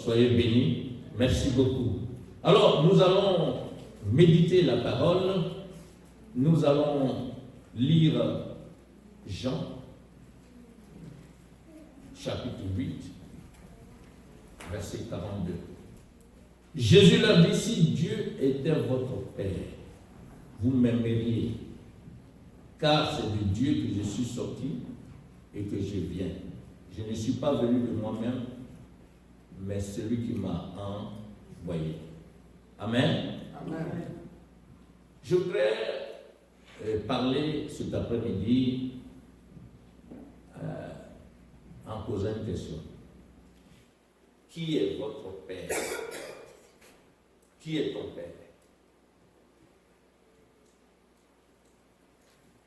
Soyez bénis. Merci beaucoup. Alors, nous allons méditer la parole. Nous allons lire Jean, chapitre 8, verset 42. Jésus leur dit, si Dieu était votre Père, vous m'aimeriez, car c'est de Dieu que je suis sorti et que je viens. Je ne suis pas venu de moi-même, mais celui qui m'a envoyé. Amen. Amen. Je voudrais parler cet après-midi en posant une question. Qui est votre Père? Qui est ton Père?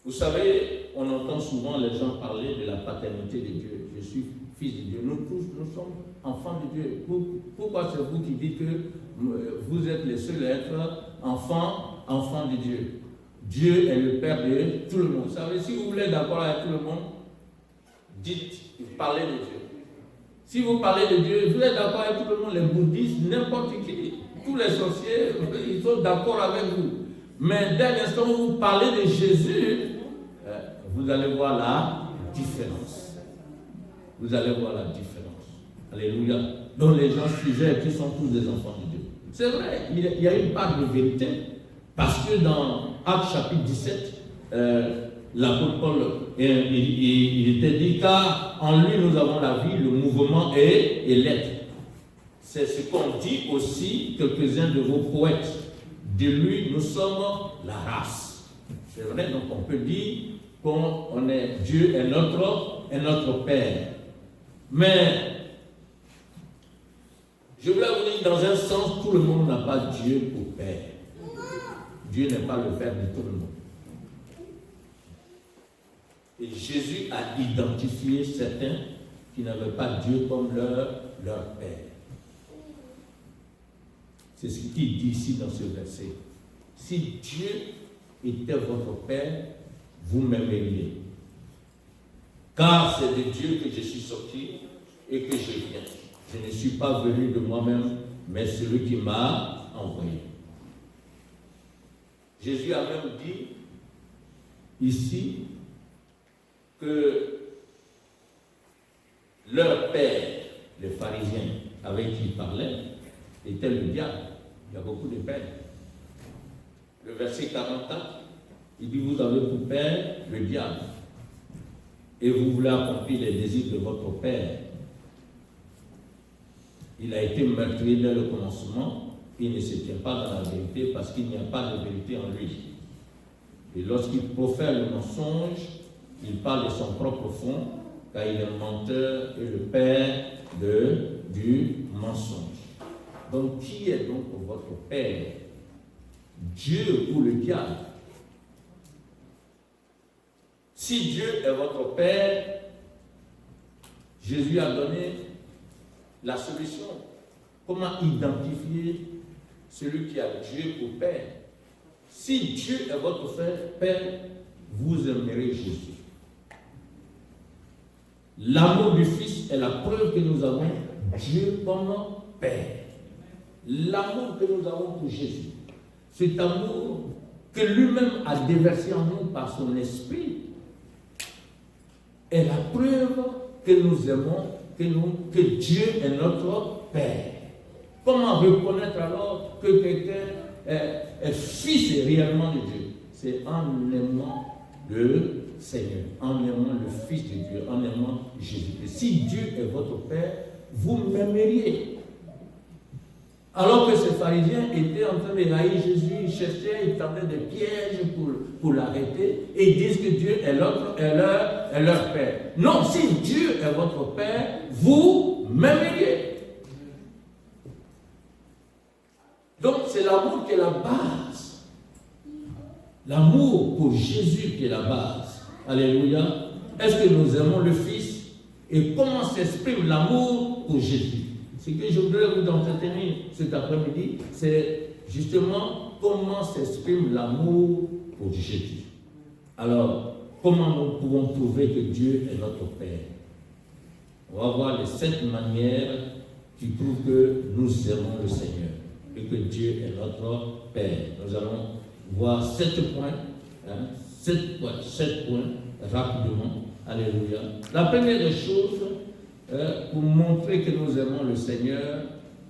Vous savez, on entend souvent les gens parler de la paternité de Dieu. Je suis fils de Dieu. Nous tous, nous sommes enfants de Dieu. Pourquoi c'est vous qui dites que vous êtes les seuls à être enfants de Dieu? Dieu est le Père de tout le monde. Vous savez, si vous voulez d'accord avec tout le monde, dites, parlez de Dieu. Si vous parlez de Dieu, vous êtes d'accord avec tout le monde, les bouddhistes, n'importe qui, tous les sorciers, ils sont d'accord avec vous. Mais dès l'instant où vous parlez de Jésus, vous allez voir la différence. Vous allez voir la différence. Alléluia. Donc les gens suggèrent qu'ils sont tous des enfants de Dieu. C'est vrai, il y a une part de vérité, parce que dans Actes chapitre 17, l'apôtre Paul, il était dit, car en lui nous avons la vie, le mouvement et l'être. C'est ce qu'ont dit aussi quelques-uns de vos poètes. De lui, nous sommes la race. C'est vrai, donc on peut dire qu'on est, Dieu est notre Père. Mais, je voulais vous dire, dans un sens, tout le monde n'a pas Dieu pour Père. Dieu n'est pas le Père de tout le monde. Et Jésus a identifié certains qui n'avaient pas Dieu comme leur Père. C'est ce qu'il dit ici dans ce verset. Si Dieu était votre Père, vous m'aimeriez. Car c'est de Dieu que je suis sorti et que je viens. Je ne suis pas venu de moi-même, mais celui qui m'a envoyé. Jésus a même dit ici que leur père, les pharisiens avec qui il parlait, était le diable. Il y a beaucoup de pères. Le verset 44, il dit, vous avez pour père le diable, et vous voulez accomplir les désirs de votre père. Il a été meurtrier dès le commencement, il ne se tient pas dans la vérité parce qu'il n'y a pas de vérité en lui. Et lorsqu'il profère le mensonge, il parle de son propre fond, car il est menteur et le père du mensonge. Donc, qui est donc votre Père? Dieu ou le diable? Si Dieu est votre Père, Jésus a donné la solution. Comment identifier celui qui a Dieu pour Père? Si Dieu est votre Père, vous aimerez Jésus. L'amour du Fils est la preuve que nous avons Dieu comme Père. L'amour que nous avons pour Jésus, cet amour que lui-même a déversé en nous par son esprit, est la preuve que nous aimons, que Dieu est notre Père. Comment reconnaître alors que quelqu'un est fils réellement de Dieu? C'est en aimant le Seigneur, en aimant le Fils de Dieu, en aimant Jésus. Et si Dieu est votre Père, vous m'aimeriez. Alors que ces pharisiens étaient en train de haïr Jésus, ils cherchaient, ils tendaient des pièges pour l'arrêter, et ils disent que Dieu est leur Père. Non, si Dieu est votre Père, vous m'aimeriez. Donc c'est l'amour qui est la base. L'amour pour Jésus qui est la base. Alléluia. Est-ce que nous aimons le Fils? Et comment s'exprime l'amour pour Jésus? Ce que je voudrais vous entretenir cet après-midi, c'est justement comment s'exprime l'amour pour Jésus. Alors, comment nous pouvons prouver que Dieu est notre Père? On va voir les 7 manières qui prouve que nous aimons le Seigneur et que Dieu est notre Père. Nous allons voir 7 points, 7 points rapidement. Alléluia. La première des choses, pour montrer que nous aimons le Seigneur,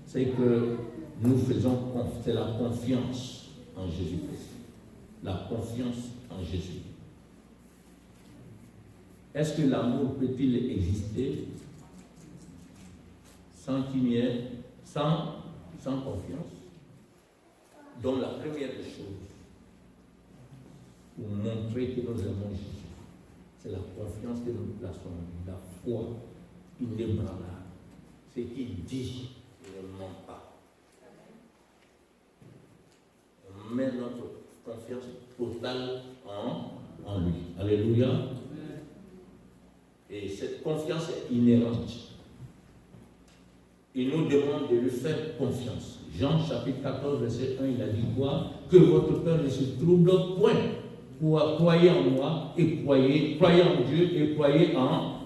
c'est que nous faisons c'est la confiance en Jésus-Christ. La confiance en Jésus. Est-ce que l'amour peut-il exister sans qu'il n'y ait, sans confiance? Donc la première des choses, pour montrer que nous aimons Jésus, c'est la confiance que nous plaçons en lui, la foi inébranlable. Ce qu'il dit, il ne ment pas. On met notre confiance totale en lui. Alléluia. Et cette confiance est inhérente. Il nous demande de lui faire confiance. Jean chapitre 14, verset 1, il a dit quoi? Que votre cœur ne se trouble point. Croyez en moi et croyez en Dieu et croyez en moi.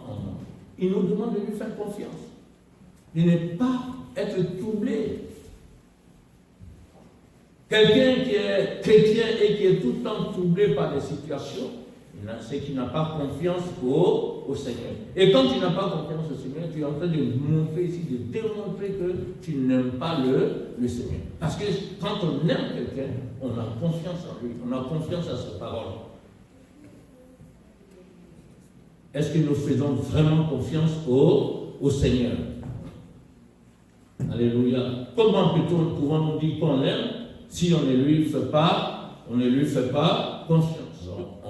Il nous demande de lui faire confiance. De ne pas être troublé. Quelqu'un qui est chrétien et qui est tout le temps troublé par des situations, c'est qu'il n'a pas confiance au Seigneur. Et quand tu n'as pas confiance au Seigneur, tu es en train de montrer ici, de démontrer que tu n'aimes pas le Seigneur. Parce que quand on aime quelqu'un, on a confiance en lui, on a confiance à ses paroles. Est-ce que nous faisons vraiment confiance au Seigneur? Alléluia. Comment pouvons-nous dire qu'on l'aime si on ne lui fait pas confiance?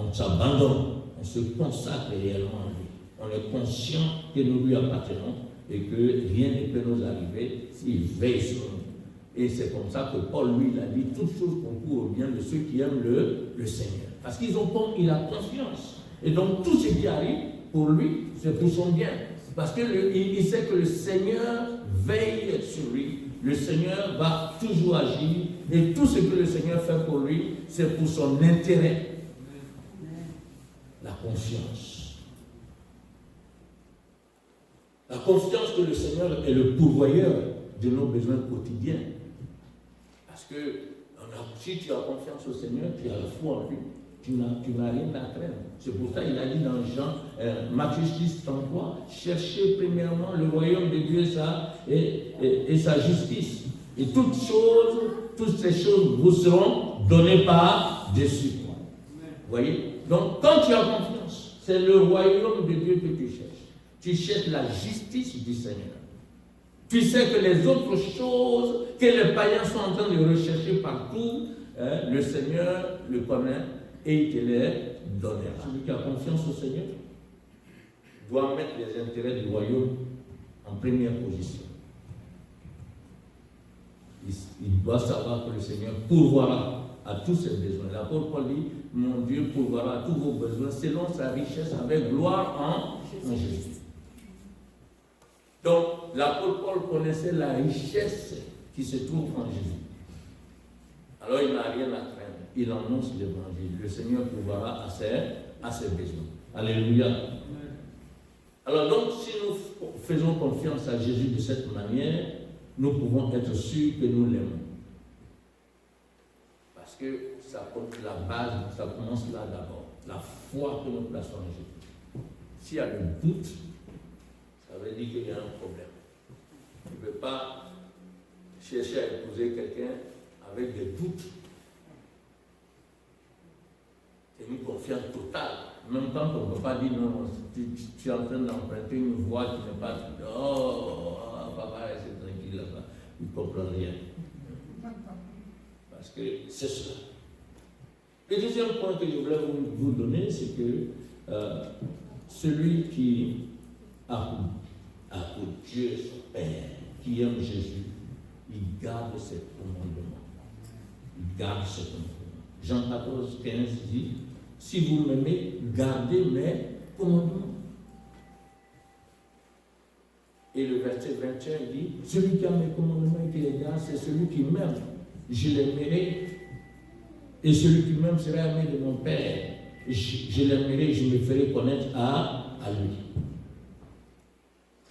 On s'abandonne, on se consacre réellement à lui. On est conscient que nous lui appartenons et que rien ne peut nous arriver s'il veille sur nous. Et c'est comme ça que Paul, lui, il a dit toutes choses concourent au bien de ceux qui aiment le Seigneur. Parce qu'il a confiance. Et donc tout ce qui arrive pour lui, c'est pour son bien. Parce qu'il sait que le Seigneur veille sur lui. Le Seigneur va toujours agir. Et tout ce que le Seigneur fait pour lui, c'est pour son intérêt. La confiance. La confiance que le Seigneur est le pourvoyeur de nos besoins quotidiens. Parce que si tu as confiance au Seigneur, tu as la foi en lui. Tu n'as rien à craindre. C'est pour ça qu'il a dit dans Matthieu 6, 33, cherchez premièrement le royaume de Dieu et sa justice. Et toutes ces choses vous seront données par-dessus. Vous voyez? Donc, quand tu as confiance, c'est le royaume de Dieu que tu cherches. Tu cherches la justice du Seigneur. Tu sais que les autres choses que les païens sont en train de rechercher partout, le Seigneur le connaît et il te les donnera. Celui qui a confiance au Seigneur doit mettre les intérêts du royaume en première position. Il doit savoir que le Seigneur pourvoira à tous ses besoins. L'apôtre Paul dit, mon Dieu pourvoira à tous vos besoins selon sa richesse avec gloire en Jésus. Donc, l'apôtre Paul connaissait la richesse qui se trouve en Jésus. Alors, il n'a rien à craindre. Il annonce l'évangile. Le Seigneur pourvoira à ses besoins. Alléluia. Alors, donc, si nous faisons confiance à Jésus de cette manière, nous pouvons être sûrs que nous l'aimons. Parce que la base, ça commence là d'abord. La foi que nous plaçons en Jésus. S'il y a le doute, ça veut dire qu'il y a un problème. Tu ne peux pas chercher à épouser quelqu'un avec des doutes. C'est une confiance totale. Même quand on ne peut pas dire non, tu es en train d'emprunter une voie qui n'est pas. Oh, papa, reste tranquille là-bas. Il ne comprend rien. Parce que c'est cela. Le deuxième point que je voulais vous donner, c'est que celui qui a pour Dieu son Père, qui aime Jésus, il garde ses commandements. Il garde ses commandements. Jean 14, 15 dit, si vous m'aimez, gardez mes commandements. Et le verset 21 dit, celui qui a mes commandements et qui les garde, c'est celui qui m'aime. Je l'aimerai, et celui qui m'aime sera aimé de mon Père. Je l'aimerai et je me ferai connaître à lui.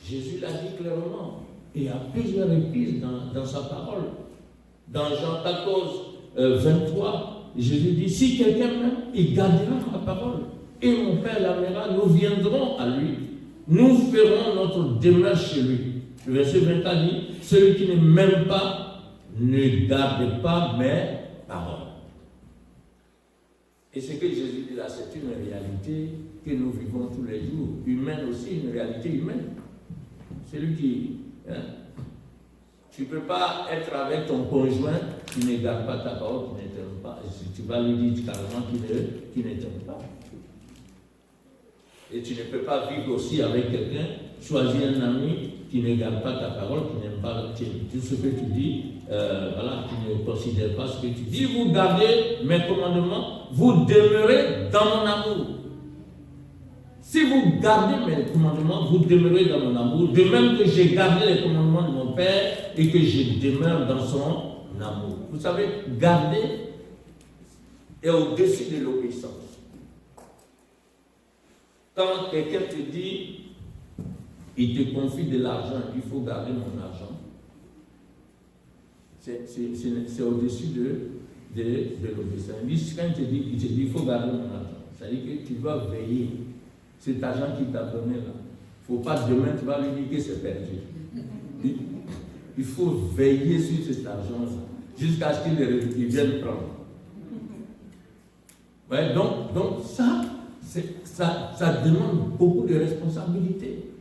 Jésus l'a dit clairement. Et à plusieurs reprises dans sa parole. Dans Jean 14, 23, Jésus dit, si quelqu'un m'aime, il gardera ma parole. Et mon Père l'aimera, nous viendrons à lui. Nous ferons notre demeure chez lui. Le verset 24 dit, celui qui ne m'aime pas, ne garde pas mes paroles. Et ce que Jésus dit là, c'est une réalité que nous vivons tous les jours, humaine aussi, une réalité humaine. Celui qui... tu ne peux pas être avec ton conjoint qui ne garde pas ta parole, qui ne t'aime pas. Et si tu vas lui dire carrément qu'il ne t'aime pas. Et tu ne peux pas vivre aussi avec quelqu'un, choisir un ami qui ne garde pas ta parole, qui n'aime pas tout ce que tu dis, qui ne considère pas ce que tu dis. Si vous gardez mes commandements, vous demeurez dans mon amour. Si vous gardez mes commandements, vous demeurez dans mon amour, de même que j'ai gardé les commandements de mon Père et que je demeure dans son amour. Vous savez, garder est au-dessus de l'obéissance. Quand quelqu'un te dit, il te confie de l'argent, il faut garder mon argent, c'est au-dessus de l'obéissance. Quand il te dit, il faut garder mon argent, c'est-à-dire que tu dois veiller. Cet argent qu'il t'a donné là, il ne faut pas demain tu vas lui dire que c'est perdu. Il faut veiller sur cet argent-là jusqu'à ce qu'il vienne prendre. Ouais, donc ça demande beaucoup de responsabilité.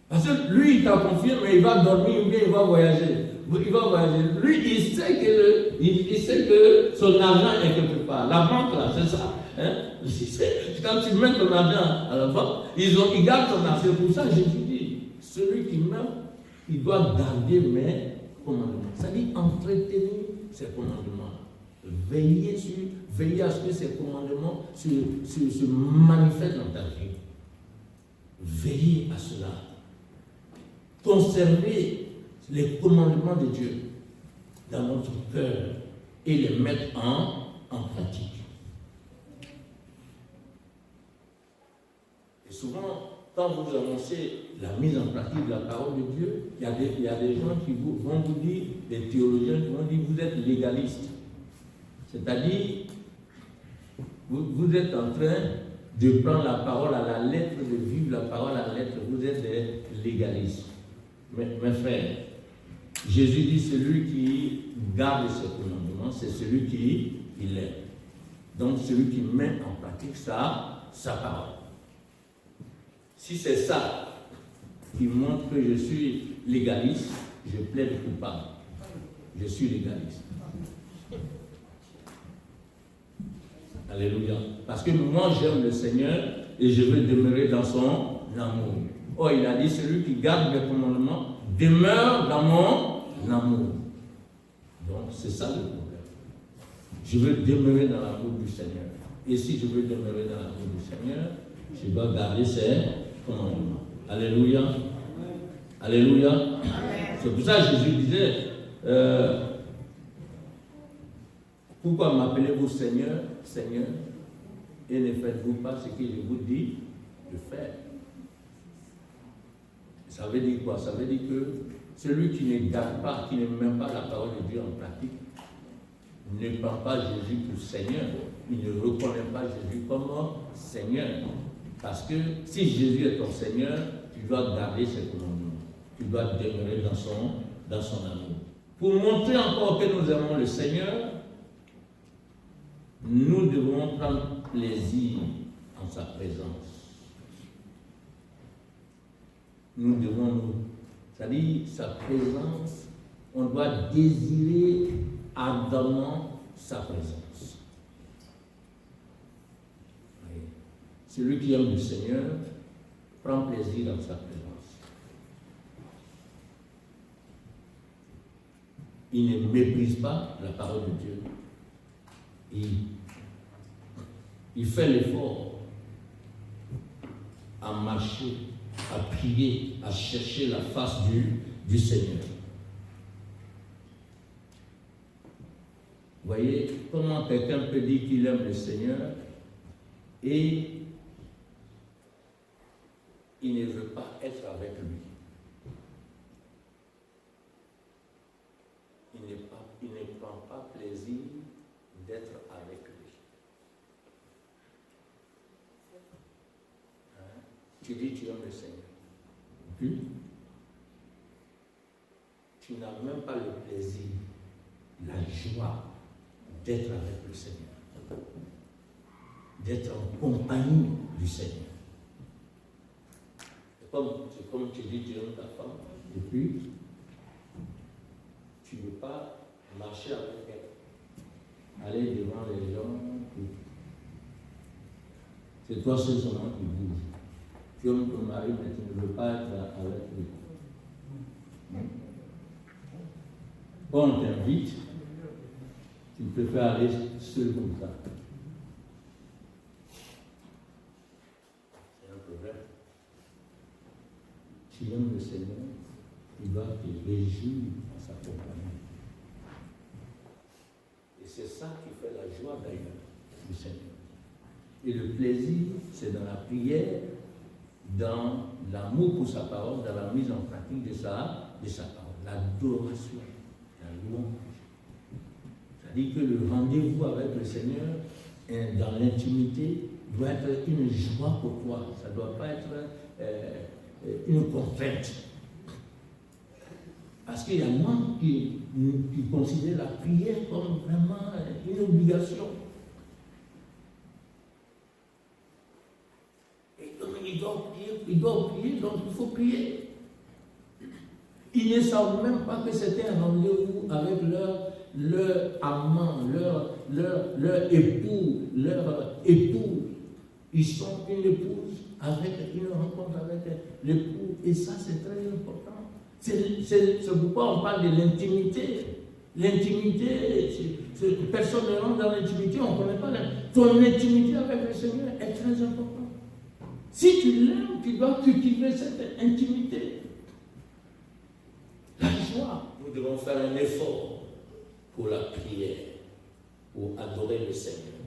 Parce que lui, il t'a confié, mais il va dormir ou bien il va voyager. Lui, il sait que son argent est quelque part. La banque, là, c'est ça. Quand tu mets ton argent à la banque, ils gardent ton argent. C'est pour ça que Jésus dit, celui qui meurt, il doit garder mes commandements. C'est-à-dire entretenir ses commandements. Veiller à ce que ces commandements se manifestent dans ta vie. Veillez à cela. Conservez les commandements de Dieu dans notre cœur et les mettre en pratique. Et souvent, quand vous annoncez la mise en pratique de la parole de Dieu, il y a des gens qui vont vous dire, des théologiens qui vont dire, vous êtes légaliste. C'est-à-dire, vous êtes en train de prendre la parole à la lettre, de vivre la parole à la lettre. Vous êtes des légalistes. Mes frères, Jésus dit, celui qui garde ses commandements, c'est celui qui l'aime. Donc, celui qui met en pratique sa parole. Si c'est ça qui montre que je suis légaliste, je plaide coupable. Je suis légaliste. Alléluia. Parce que moi, j'aime le Seigneur et je veux demeurer dans son amour. Oh, il a dit, celui qui garde mes commandements demeure dans mon amour. Donc, c'est ça le problème. Je veux demeurer dans l'amour du Seigneur. Et si je veux demeurer dans l'amour du Seigneur, je dois garder ses commandements. Alléluia. Alléluia. C'est pour ça que Jésus disait, pourquoi m'appelez-vous Seigneur, Seigneur, et ne faites-vous pas ce que je vous dis de faire? Ça veut dire quoi? Ça veut dire que celui qui ne garde pas, qui ne met pas la parole de Dieu en pratique, ne prend pas Jésus pour Seigneur. Il ne reconnaît pas Jésus comme Seigneur. Parce que si Jésus est ton Seigneur, tu dois garder ses commandements. Tu dois demeurer dans son amour. Pour montrer encore que nous aimons le Seigneur, nous devons prendre plaisir en sa présence. Nous devons, c'est-à-dire sa présence, on doit désirer ardemment sa présence. Oui. Celui qui aime le Seigneur prend plaisir dans sa présence. Il ne méprise pas la parole de Dieu. Il fait l'effort à marcher, à prier, à chercher la face du Seigneur. Vous voyez comment quelqu'un peut dire qu'il aime le Seigneur et il ne veut pas être avec lui. d'être avec lui. Hein? Tu dis tu aimes le Seigneur. Puis, tu n'as même pas le plaisir, la joie d'être avec le Seigneur, d'être en compagnie du Seigneur. C'est comme tu dis, tu aimes ta femme, et puis tu ne veux pas marcher avec elle, aller devant les gens. C'est toi seul seulement qui bouge. Tu aimes ton mari, mais tu ne veux pas être avec lui. Quand on t'invite, tu préfères aller seul comme ça. C'est un problème. Tu aimes le Seigneur, tu dois te réjouir à sa compagnie. Et c'est ça qui fait la joie d'ailleurs du Seigneur. Et le plaisir, c'est dans la prière, dans l'amour pour sa parole, dans la mise en pratique de sa parole, l'adoration, la louange. C'est-à-dire que le rendez-vous avec le Seigneur, dans l'intimité, doit être une joie pour toi. Ça ne doit pas être une contrainte. Parce qu'il y a moins qui considèrent la prière comme vraiment une obligation. Et comme ils doivent prier, donc il faut prier. Ils ne savent même pas que c'était un rendez-vous avec leur amant, leur époux, leur épouse. Ils sont une épouse avec une rencontre avec l'époux. Et ça, c'est très important. C'est pourquoi on parle de l'intimité. L'intimité, personne ne rentre dans l'intimité, on ne connaît pas. Ton intimité avec le Seigneur est très importante. Si tu l'aimes, tu dois cultiver cette intimité. La joie. Nous devons faire un effort pour la prière, pour adorer le Seigneur.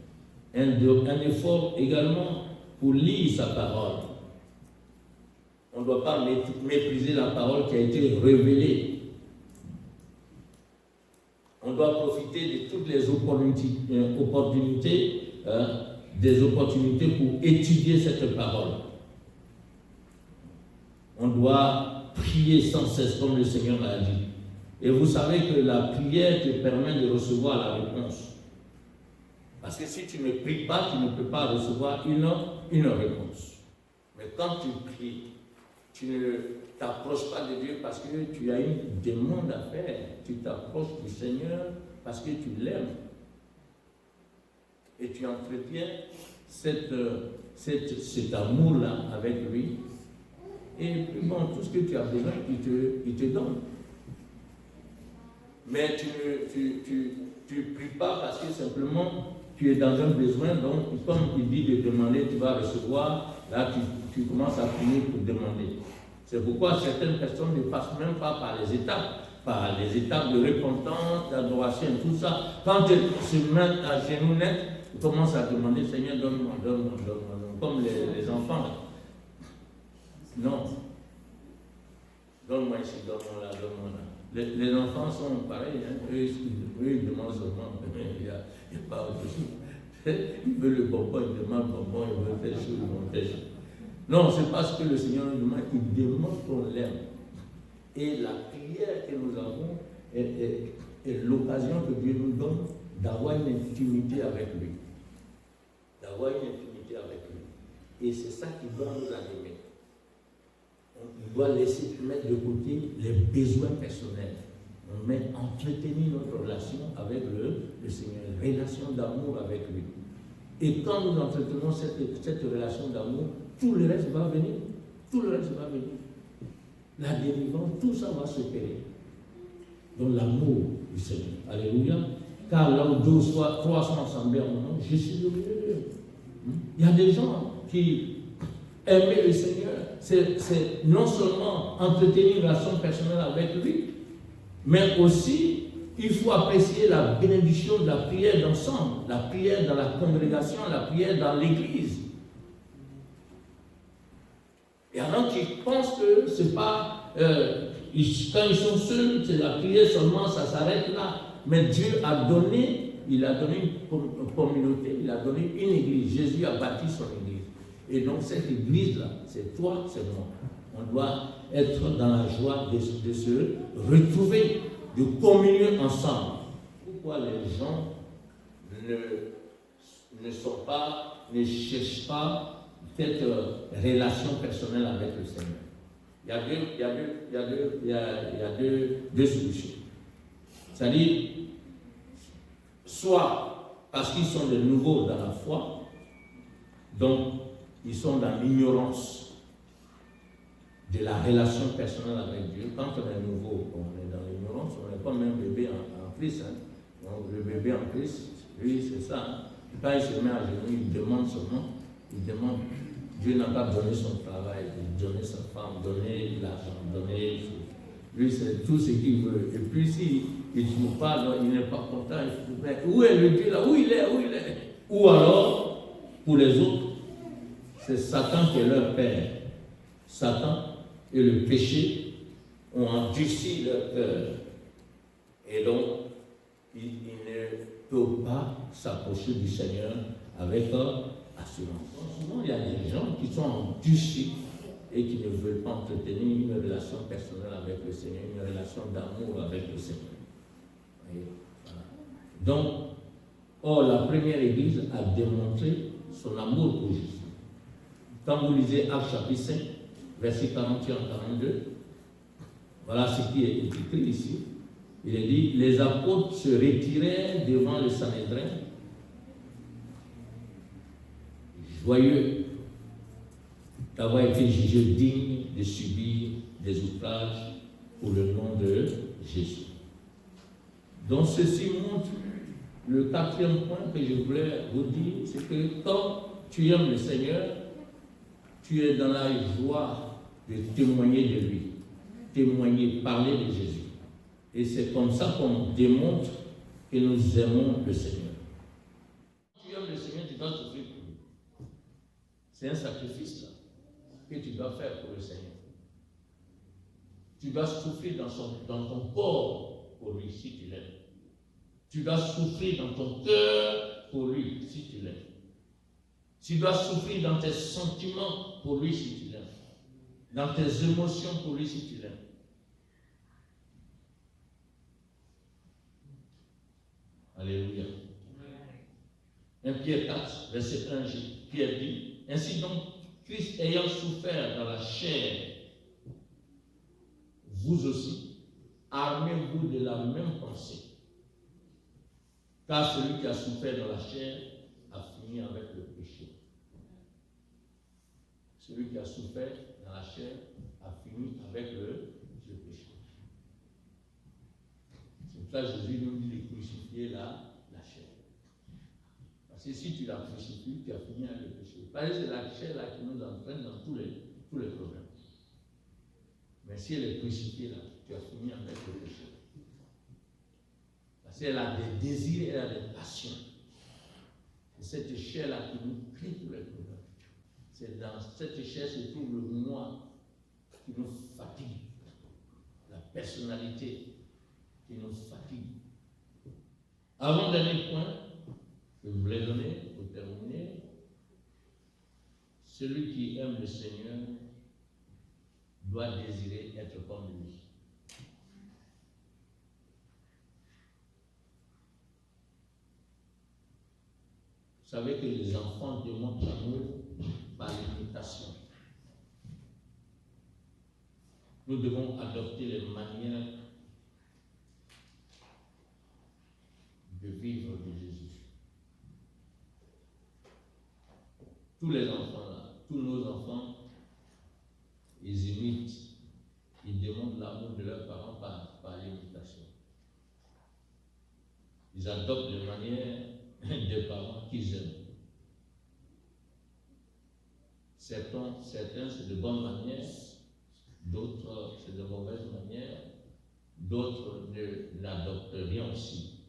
Un effort également pour lire sa parole. On ne doit pas mépriser la parole qui a été révélée. On doit profiter de toutes les opportunités pour étudier cette parole. On doit prier sans cesse, comme le Seigneur l'a dit. Et vous savez que la prière te permet de recevoir la réponse. Parce que si tu ne pries pas, tu ne peux pas recevoir une réponse. Mais quand tu pries, tu ne t'approches pas de Dieu parce que tu as une demande à faire. Tu t'approches du Seigneur parce que tu l'aimes. Et tu entretiens cet amour-là avec lui. Et puis bon, tout ce que tu as besoin, il te donne. Mais tu ne pries pas parce que simplement tu es dans un besoin. Donc, comme il dit de demander, tu vas recevoir. Là, tu commences à prier pour demander. C'est pourquoi certaines personnes ne passent même pas par les étapes de repentance, d'adoration, tout ça. Quand elles se mettent à genoux net, ils commencent à demander, Seigneur, donne-moi, comme les enfants. Non. Donne-moi ici, donne-moi là, donne-moi là. Les enfants sont pareils, hein. Eux, ils demandent seulement, il n'y a pas autre chose. Ils veulent le bonbon, ils demandent le bonbon, ils veulent telle chose, ils veulent telle chose. Non, c'est parce que le Seigneur nous demande, il demande qu'on l'aime. Et la prière que nous avons est l'occasion que Dieu nous donne d'avoir une intimité avec lui. D'avoir une intimité avec lui. Et c'est ça qui doit nous animer. On doit laisser mettre de côté les besoins personnels. On met entretenir notre relation avec le Seigneur, une relation d'amour avec lui. Et quand nous entretenons cette relation d'amour, tout le reste va venir. Tout le reste va venir. La délivrance, tout ça va s'opérer. Donc l'amour du Seigneur. Alléluia. Car là où deux ou trois sont assemblés en mon nom, je suis au milieu d'eux. Il y a des gens qui aimer le Seigneur, c'est non seulement entretenir une relation personnelle avec lui, mais aussi, il faut apprécier la bénédiction de la prière d'ensemble, la prière dans la congrégation, la prière dans l'église. Il y en a qui pensent que c'est pas, quand ils sont seuls, c'est la prière seulement, ça s'arrête là. Mais Dieu a donné il a donné une communauté, il a donné une église. Jésus a bâti son église. Et donc cette église-là, c'est toi, c'est moi. On doit être dans la joie de se retrouver, de communier ensemble. Pourquoi les gens ne cherchent pas cette relation personnelle avec le Seigneur? Il y a deux solutions. C'est-à-dire, soit parce qu'ils sont de nouveaux dans la foi, donc ils sont dans l'ignorance de la relation personnelle avec Dieu. Quand on est nouveau, on est dans l'ignorance, on n'est comme un bébé en Christ. Hein. Donc, le bébé en Christ, lui, c'est ça. Hein. Quand il se met à genoux, il demande son nom, il demande. Dieu n'a pas donné son travail, donné sa femme, donné l'argent, donné. Lui, c'est tout ce qu'il veut. Et puis, s'il ne trouve pas, il n'est pas content. Mais où est le Dieu là? Où il est? Ou alors, pour les autres, c'est Satan qui est leur père. Satan et le péché ont endurci leur cœur. Et donc, ils ne peuvent pas s'approcher du Seigneur avec assurance. Souvent, il y a des gens qui sont endurcis et qui ne veulent pas entretenir une relation personnelle avec le Seigneur, une relation d'amour avec le Seigneur. Et voilà. Donc, la première église a démontré son amour pour Jésus. Quand vous lisez Actes chapitre 5, versets 41 à 42, voilà ce qui est écrit ici. Il est dit, les apôtres se retirèrent devant le Sanhédrin, joyeux d'avoir été jugés dignes de subir des outrages pour le nom de Jésus. Donc ceci montre le quatrième point que je voulais vous dire, c'est que quand tu aimes le Seigneur, tu es dans la joie de témoigner de lui, témoigner, parler de Jésus. Et c'est comme ça qu'on démontre que nous aimons le Seigneur. Quand tu aimes le Seigneur, tu dois souffrir pour lui. C'est un sacrifice là, que tu dois faire pour le Seigneur. Tu dois souffrir dans ton corps pour lui si tu l'aimes. Tu dois souffrir dans ton cœur pour lui si tu l'aimes. Tu dois souffrir dans tes sentiments pour lui si tu l'aimes. Dans tes émotions pour lui si tu l'aimes. Alléluia. 1 Pierre 4, verset 1, Pierre dit, ainsi donc, Christ ayant souffert dans la chair, vous aussi, armez-vous de la même pensée. Car celui qui a souffert dans la chair a fini avec le péché. Celui qui a souffert dans la chair a fini avec le péché. C'est pour ça que Jésus nous dit de crucifier la chair. Parce que si tu la crucifies, tu as fini avec le péché. Parce que c'est la chair là qui nous entraîne dans tous les problèmes. Mais si elle est crucifiée là, tu as fini avec le péché. Parce qu'elle a des désirs, elle a des passions. C'est cette chair là qui nous crie tous les problèmes. C'est dans cette chair se trouve le moi qui nous fatigue, la personnalité qui nous fatigue. Avant-dernier point que je voulais donner pour terminer, celui qui aime le Seigneur doit désirer être comme lui. Vous savez que les enfants démontrent l'amour par l'imitation. Nous devons adopter les manières de vivre de Jésus. Tous les enfants là, tous nos enfants, ils imitent, ils démontrent l'amour de leurs parents par l'imitation. Ils adoptent les manières des parents qu'ils aiment. Certains, c'est de bonnes manières, d'autres, c'est de mauvaises manières, d'autres n'adoptent rien aussi.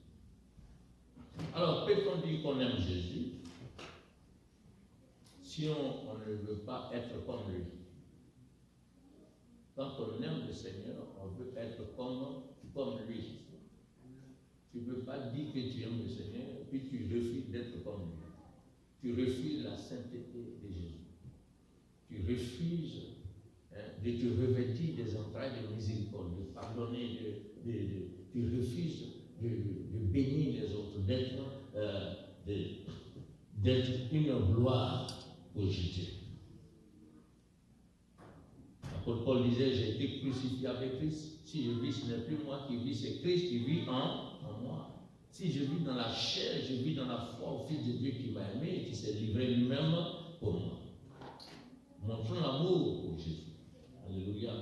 Alors, peut-on dire qu'on aime Jésus si on ne veut pas être comme lui? Quand on aime le Seigneur, on veut être comme lui. Tu ne peux pas dire que tu aimes le Seigneur, puis tu refuses d'être comme lui. Tu refuses la sainteté de Jésus. Tu refuses de te revêtir des entrailles de miséricorde, de pardonner, tu refuses de bénir les autres, d'être une gloire pour Jésus. L'apôtre Paul disait, j'ai été crucifié avec Christ. Si je vis, ce n'est plus moi qui vis, c'est Christ qui vit en moi. Si je vis dans la chair, je vis dans la foi au Fils de Dieu qui m'a aimé et qui s'est livré lui-même pour moi. Montrons l'amour pour Jésus. Alléluia.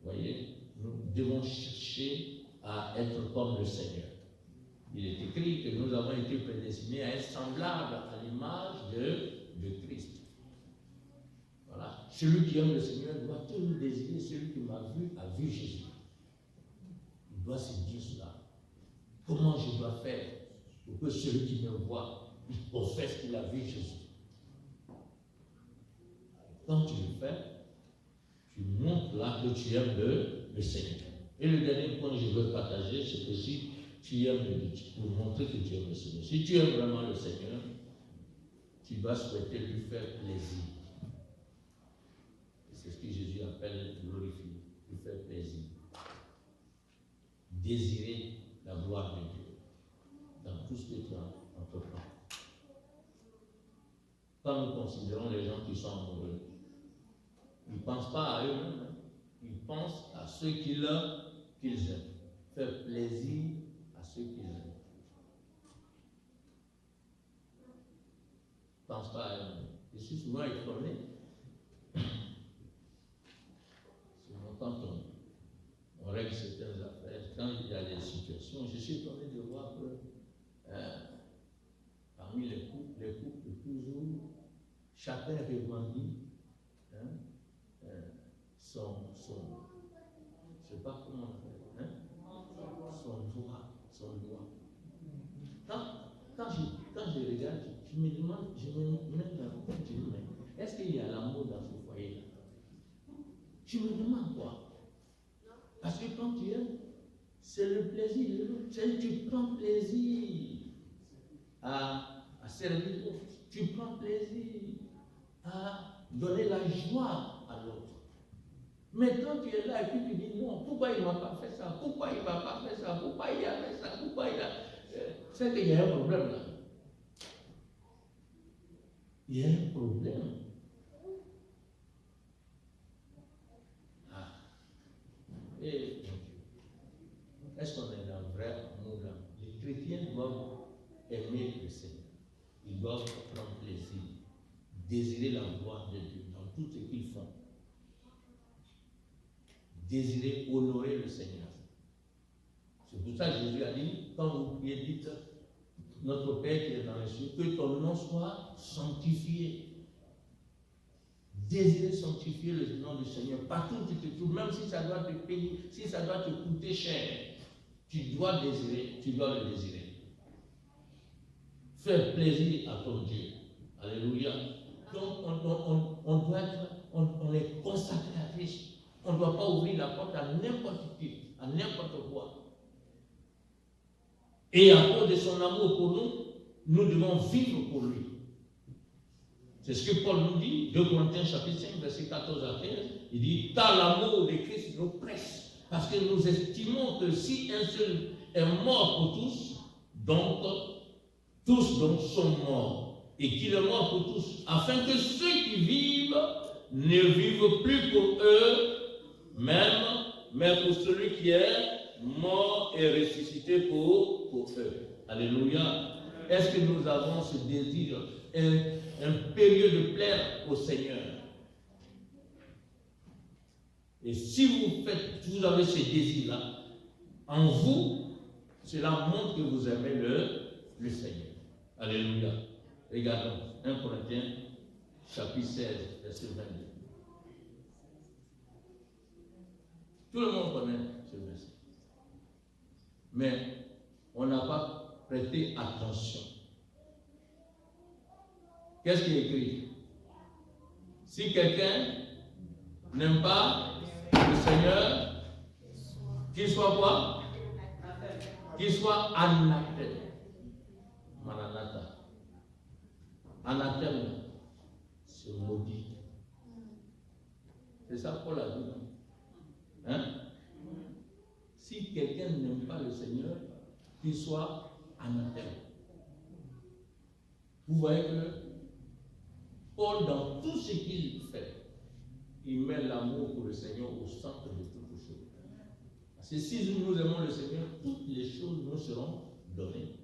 Voyez, nous devons chercher à être comme le Seigneur. Il est écrit que nous avons été prédestinés à être semblables à l'image de Christ. Voilà. Celui qui aime le Seigneur doit toujours désirer celui qui m'a vu, a vu Jésus. Il doit se dire cela. Comment je dois faire pour que celui qui me voit, il confesse qu'il a vu Jésus. Quand tu le fais, tu montres là que tu aimes le Seigneur. Et le dernier point que je veux partager, c'est que si tu aimes pour montrer que tu aimes le Seigneur. Si tu aimes vraiment le Seigneur, tu dois souhaiter lui faire plaisir. Et c'est ce que Jésus appelle glorifier, lui faire plaisir. Désirer la gloire de Dieu dans tout ce que tu entreprends. Quand nous considérons les gens qui sont amoureux, ils ne pensent pas à eux-mêmes, ils pensent à ceux qu'ils aiment. Faire plaisir à ceux qu'ils aiment. Ils ne pensent pas à eux-mêmes. Je suis souvent étonné. Quand on règle certaines affaires, quand il y a des situations, je suis étonné de voir que parmi les couples toujours, chacun revendique son je ne sais pas comment on appelle, son droit. Quand je regarde, je me demande, je me mets dans le compte, je me dis, mais est-ce qu'il y a l'amour dans ce foyer-là? Je me demande quoi? Parce que quand tu aimes, c'est le plaisir de l'autre. Tu prends plaisir à servir l'autre. Tu prends plaisir à donner la joie à l'autre. Mais quand tu es là et puis tu dis non, pourquoi il ne m'a pas fait ça? Pourquoi il ne m'a pas fait ça? Pourquoi il a fait ça? Pourquoi il a. C'est qu'il y a un problème là. Il y a un problème. Et est-ce qu'on est dans le vrai amour là? Les chrétiens doivent aimer le Seigneur. Ils doivent prendre plaisir, désirer la gloire de Dieu dans tout ce qu'ils font. Désirer honorer le Seigneur. C'est pour ça que Jésus a dit, quand vous priez, dites, notre Père qui est dans les cieux, que ton nom soit sanctifié. Désirer sanctifier le nom du Seigneur. Partout où tu te trouves, même si ça doit te payer, si ça doit te coûter cher, tu dois le désirer. Faire plaisir à ton Dieu. Alléluia. Donc on est consacré à Christ. On ne doit pas ouvrir la porte à n'importe qui, à n'importe quoi. Et à cause de son amour pour nous, nous devons vivre pour lui. C'est ce que Paul nous dit, 2 Corinthiens chapitre 5, verset 14 à 15. Il dit, car l'amour de Christ nous presse, parce que nous estimons que si un seul est mort pour tous, donc tous donc sont morts, et qu'il est mort pour tous, afin que ceux qui vivent ne vivent plus pour eux-mêmes, mais pour celui qui est mort et ressuscité pour eux. Alléluia. Est-ce que nous avons ce désir impérieux de plaire au Seigneur? Et si vous avez ce désir-là, en vous, cela montre que vous aimez le Seigneur. Alléluia. Regardons 1 Corinthiens, chapitre 16, verset 22. Tout le monde connaît ce verset. Mais on n'a pas prêté attention. Qu'est-ce qui est écrit? Si quelqu'un n'aime pas le Seigneur, qu'il soit quoi? qu'il soit anathème. Maranatha. Anathème, c'est maudit. C'est ça Paul a dit. Hein? Si quelqu'un n'aime pas le Seigneur, qu'il soit anathème. Vous voyez que Paul, dans tout ce qu'il fait, il met l'amour pour le Seigneur au centre de toutes les choses. Parce que si nous aimons le Seigneur, toutes les choses nous seront données.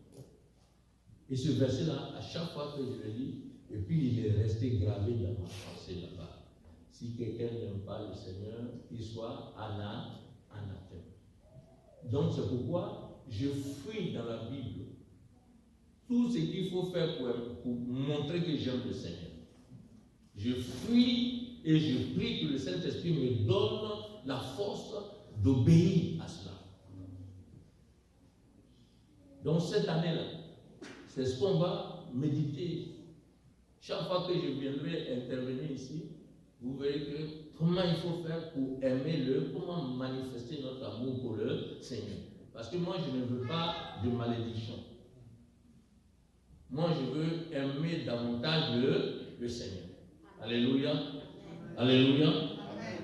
Et ce verset-là, à chaque fois que je le lis, et puis il est resté gravé dans ma pensée là-bas. Si quelqu'un n'aime pas le Seigneur, qu'il soit anathème. Donc c'est pourquoi je fouille dans la Bible tout ce qu'il faut faire pour montrer que j'aime le Seigneur. Je fouille et je prie que le Saint-Esprit me donne la force d'obéir à cela. Donc cette année-là, c'est ce qu'on va méditer. Chaque fois que je viendrai intervenir ici, vous verrez que comment il faut faire pour aimer comment manifester notre amour pour le Seigneur. Parce que moi, je ne veux pas de malédiction. Moi, je veux aimer davantage le Seigneur. Alléluia. Alléluia.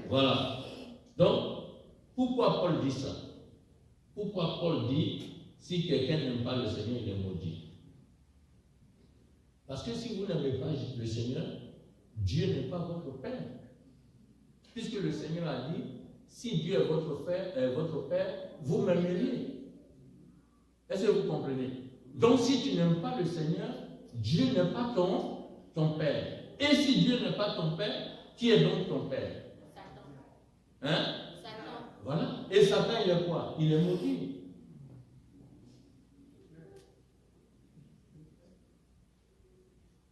Voilà. Donc, pourquoi Paul dit ça? Pourquoi Paul dit, si quelqu'un n'aime pas le Seigneur, il est maudit? Parce que si vous n'aimez pas le Seigneur, Dieu n'est pas votre Père. Puisque le Seigneur a dit, si Dieu est votre Père, vous m'aimeriez. Est-ce que vous comprenez? Donc si tu n'aimes pas le Seigneur, Dieu n'est pas ton Père. Et si Dieu n'est pas ton Père, qui est donc ton Père? Satan. Hein? Satan. Voilà. Et Satan, il est quoi? Il est maudit.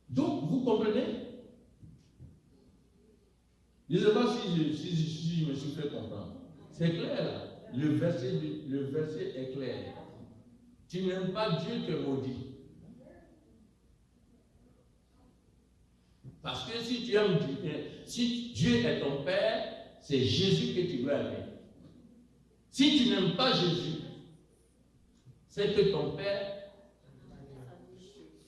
Donc, vous comprenez? Je ne sais pas si je me suis fait comprendre. C'est clair là. Le verset est clair. Tu n'aimes pas Dieu, tu es maudit. Parce que si tu aimes Dieu, si Dieu est ton Père, c'est Jésus que tu dois aimer. Si tu n'aimes pas Jésus, c'est que ton Père,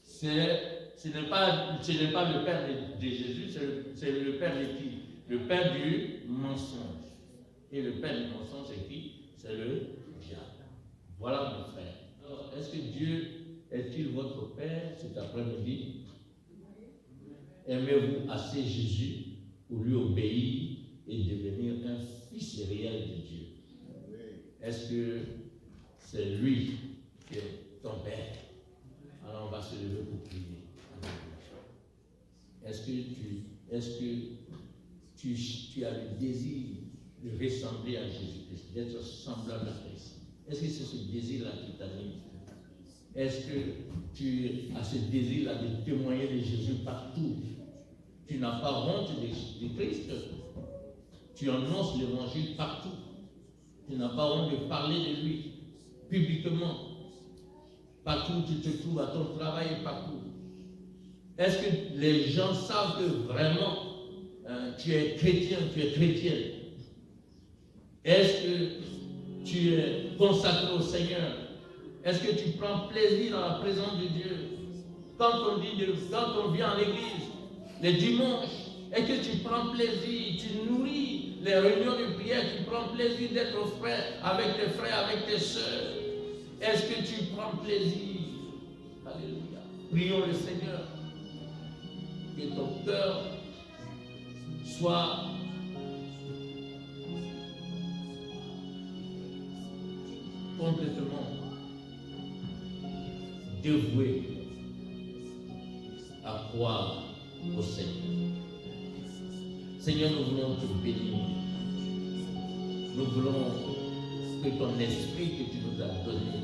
ce n'est pas le Père de Jésus, c'est le Père de qui? Le Père du mensonge. Et le Père du mensonge, c'est qui? C'est le diable. Voilà mon frère. Alors, est-ce que Dieu est-il votre Père cet après-midi? Aimez-vous assez Jésus pour lui obéir et devenir un fils réel de Dieu? Est-ce que c'est lui qui est ton Père? Alors on va se lever pour prier. Est-ce que tu as le désir de ressembler à Jésus-Christ, d'être semblable à Christ? Est-ce que c'est ce désir-là qui t'anime? Est-ce que tu as ce désir-là de témoigner de Jésus partout? Tu n'as pas honte de Christ. Tu annonces l'évangile partout. Tu n'as pas honte de parler de lui publiquement. Partout où tu te trouves, à ton travail et partout. Est-ce que les gens savent que vraiment tu es chrétien, tu es chrétienne? Est-ce que tu es consacré au Seigneur? Est-ce que tu prends plaisir dans la présence de Dieu? Quand on vient à l'église, les dimanches, est-ce que tu prends plaisir, tu nourris les réunions de prière, tu prends plaisir d'être frère avec tes frères, avec tes sœurs? Est-ce que tu prends plaisir? Alléluia. Prions le Seigneur. Que ton cœur soit complètement dévoué à croire au Seigneur. Seigneur, nous voulons te bénir. Nous voulons que ton esprit que tu nous as donné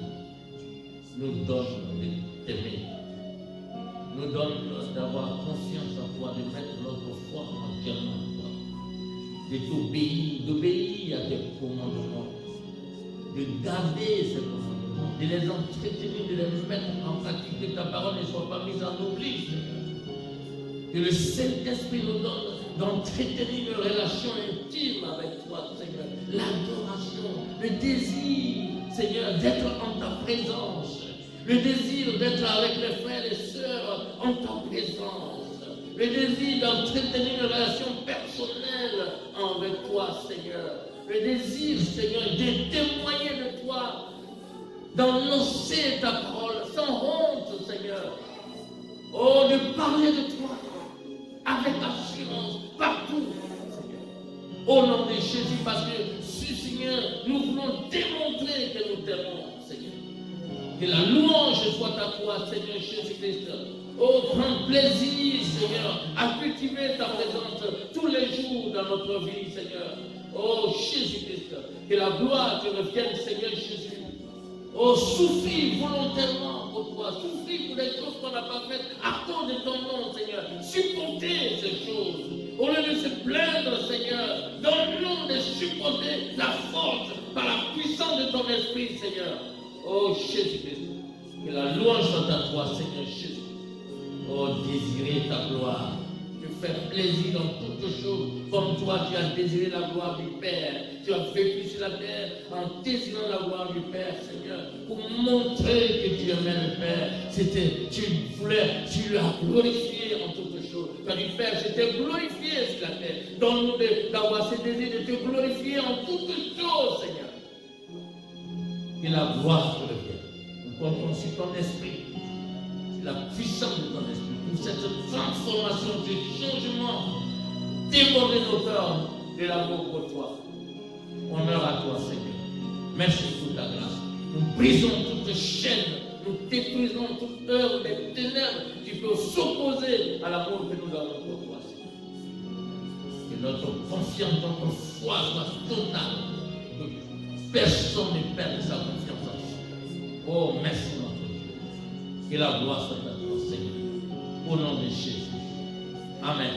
nous donne de t'aimer. Nous donne d'avoir confiance en toi, de mettre notre foi entièrement en toi, de d'obéir à tes commandements, de garder ces commandements, de les entretenir, de les mettre en pratique, que ta parole ne soit pas mise en oubli. Que le Saint-Esprit nous donne d'entretenir une relation intime avec toi, Seigneur. L'adoration, le désir, Seigneur, d'être en ta présence. Le désir d'être avec les frères et sœurs en ta présence. Le désir d'entretenir une relation personnelle avec toi, Seigneur. Le désir, Seigneur, de témoigner de toi, d'annoncer ta parole sans honte, Seigneur. Oh, de parler de toi avec assurance partout, Seigneur. Au nom de Jésus, parce que, Seigneur, nous voulons démontrer que nous t'aimons, Seigneur. Que la louange soit à toi, Seigneur Jésus-Christ. Oh, prends plaisir, Seigneur, à cultiver ta présence tous les jours dans notre vie, Seigneur. Oh, Jésus-Christ, que la gloire te revienne, Seigneur Jésus. Oh, souffrir volontairement pour toi, souffrir pour les choses qu'on n'a pas faites à cause de ton nom, Seigneur. Supporter ces choses. Au lieu de se plaindre, Seigneur, donne-nous de supporter la force par la puissance de ton esprit, Seigneur. Oh, Jésus-Christ, que la louange soit à toi, Seigneur Jésus. Oh, désirer ta gloire, te faire plaisir dans toutes choses, comme toi, tu as désiré la gloire du Père. Tu as vécu sur la terre en désirant la gloire du Père, Seigneur, pour montrer que tu aimais le Père. Tu l'as glorifié en toutes choses. Tu as dit, Père, je t'ai glorifié sur la terre. Donne-nous d'avoir ce désir de te glorifier en toutes choses, Seigneur. Que la gloire te revienne. Nous comptons sur ton esprit, sur la puissance de ton esprit, pour cette transformation, ce changement, déborder nos cœurs de l'amour pour toi. Honneur à toi, Seigneur. Merci pour ta grâce. Nous brisons toutes chaînes, nous détruisons toute œuvre des ténèbres qui peut s'opposer à l'amour que nous avons pour toi, Seigneur. Que notre confiance, notre foi soit totale. Que personne ne perde sa confiance en toi. Oh, merci notre Dieu. Que la gloire soit à toi, Seigneur. Au nom de Jésus. Amen.